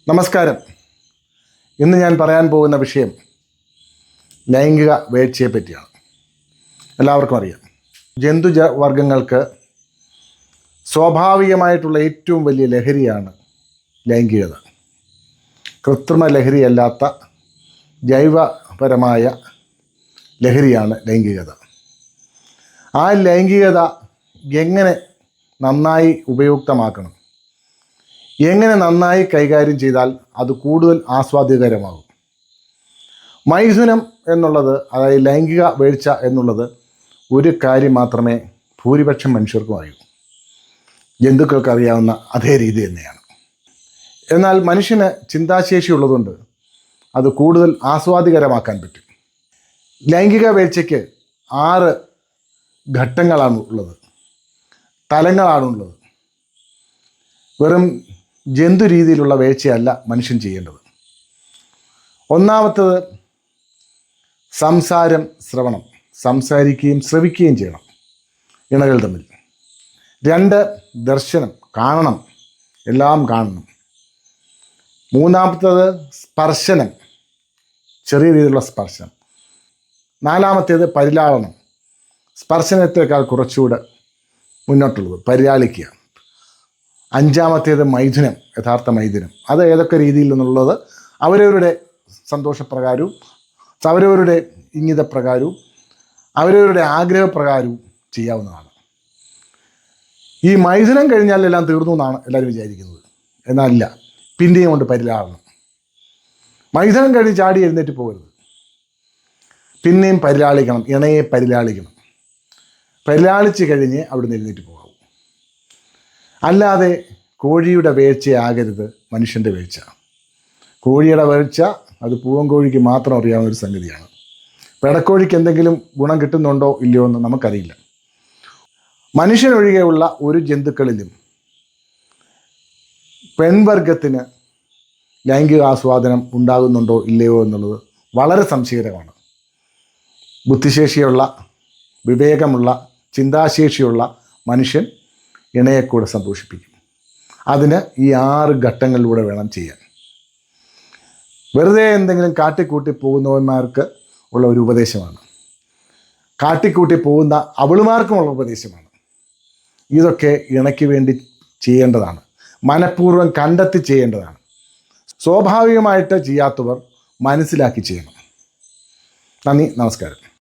നമസ്കാരം. ഇന്ന് ഞാൻ പറയാൻ പോകുന്ന വിഷയം ലൈംഗിക വേഴ്ചയെ പറ്റിയാണ്. എല്ലാവർക്കും അറിയാം, ജന്തുവർഗങ്ങൾക്ക് സ്വാഭാവികമായിട്ടുള്ള ഏറ്റവും വലിയ ലഹരിയാണ് ലൈംഗികത. കൃത്രിമ ലഹരിയല്ലാത്ത ജൈവപരമായ ലഹരിയാണ് ലൈംഗികത. ആ ലൈംഗികത എങ്ങനെ നന്നായി ഉപയുക്തമാക്കണം, എങ്ങനെ നന്നായി കൈകാര്യം ചെയ്താൽ അത് കൂടുതൽ ആസ്വാദ്യകരമാകും. മൈഥുനം എന്നുള്ളത്, അതായത് ലൈംഗിക വേഴ്ച എന്നുള്ളത് ഒരു കാര്യം മാത്രമേ ഭൂരിപക്ഷം മനുഷ്യർക്കും അറിയൂ. ജന്തുക്കൾക്ക് അറിയാവുന്ന അതേ രീതി തന്നെയാണ്. എന്നാൽ മനുഷ്യന് ചിന്താശേഷി ഉള്ളതുകൊണ്ട് അത് കൂടുതൽ ആസ്വാദ്യകരമാക്കാൻ പറ്റും. ലൈംഗിക വേഴ്ചയ്ക്ക് 6 ഘട്ടങ്ങളാണ് ഉള്ളത്, തലങ്ങളാണുള്ളത്. വെറും ജന്തു രീതിയിലുള്ള വേഴ്ചയല്ല മനുഷ്യൻ ചെയ്യേണ്ടത്. ഒന്നാമത്തത് ശ്രവണം, സംസാരിക്കുകയും ശ്രവിക്കുകയും ചെയ്യണം ഇണകൾ തമ്മിൽ. 2 ദർശനം, കാണണം, എല്ലാം കാണണം. 3-ാമത്തേത് സ്പർശനം, ചെറിയ രീതിയിലുള്ള സ്പർശനം. 4-ാമത്തേത് പരിലാളനം, സ്പർശനത്തേക്കാൾ കുറച്ചുകൂടെ മുന്നോട്ടുള്ളത് പരിലാളിക്കുക. 5-ാമത്തേത് മൈഥുനം, യഥാർത്ഥ മൈഥുനം. അത് ഏതൊക്കെ രീതിയിൽ നിന്നുള്ളത് അവരവരുടെ സന്തോഷപ്രകാരവും അവരവരുടെ ഇംഗിതപ്രകാരവും അവരവരുടെ ആഗ്രഹപ്രകാരവും ചെയ്യാവുന്നതാണ്. ഈ മൈഥുനം കഴിഞ്ഞാൽ എല്ലാം തീർന്നു എന്നാണ് എല്ലാവരും വിചാരിക്കുന്നത്. എന്നല്ല, പിന്നെയും കൊണ്ട് പരിലാളനം. മൈഥുനം കഴിഞ്ഞ് ചാടി എഴുന്നേറ്റ് പോകരുത്, പിന്നെയും പരിലാളിക്കണം, ഇണയെ പരിലാളിക്കണം. പരിലാളിച്ച് കഴിഞ്ഞ് അവിടുന്ന് എഴുന്നേറ്റ് പോകാവൂ. അല്ലാതെ കോഴിയുടെ വേഴ്ചയാകരുത് മനുഷ്യൻ്റെ വേഴ്ച. കോഴിയുടെ വേഴ്ച അത് പൂവൻകോഴിക്ക് മാത്രം അറിയാവുന്ന ഒരു സംഗതിയാണ്. പെടക്കോഴിക്ക് എന്തെങ്കിലും ഗുണം കിട്ടുന്നുണ്ടോ ഇല്ലയോ എന്ന് നമുക്കറിയില്ല. മനുഷ്യനൊഴികെയുള്ള ഒരു ജന്തുക്കളിലും പെൺവർഗത്തിന് ലൈംഗിക ആസ്വാദനം ഉണ്ടാകുന്നുണ്ടോ ഇല്ലയോ എന്നുള്ളത് വളരെ സംശയകരമാണ്. ബുദ്ധിശേഷിയുള്ള, വിവേകമുള്ള, ചിന്താശേഷിയുള്ള മനുഷ്യൻ ഇണയെ കൂടെ സന്തോഷിപ്പിക്കും. അതിന് ഈ 6 ഘട്ടങ്ങളിലൂടെ വേണം ചെയ്യാൻ. വെറുതെ എന്തെങ്കിലും കാട്ടിക്കൂട്ടി പോകുന്നവന്മാർക്ക് ഉള്ള ഒരു ഉപദേശമാണ്, കാട്ടിക്കൂട്ടി പോകുന്ന അവളുമാർക്കുമുള്ള ഉപദേശമാണ്. ഇതൊക്കെ ഇണയ്ക്ക് വേണ്ടി ചെയ്യേണ്ടതാണ്, മനഃപൂർവ്വം കണ്ടെത്തി ചെയ്യേണ്ടതാണ്. സ്വാഭാവികമായിട്ട് ചെയ്യാത്തവർ മനസ്സിലാക്കി ചെയ്യണം. നന്ദി, നമസ്കാരം.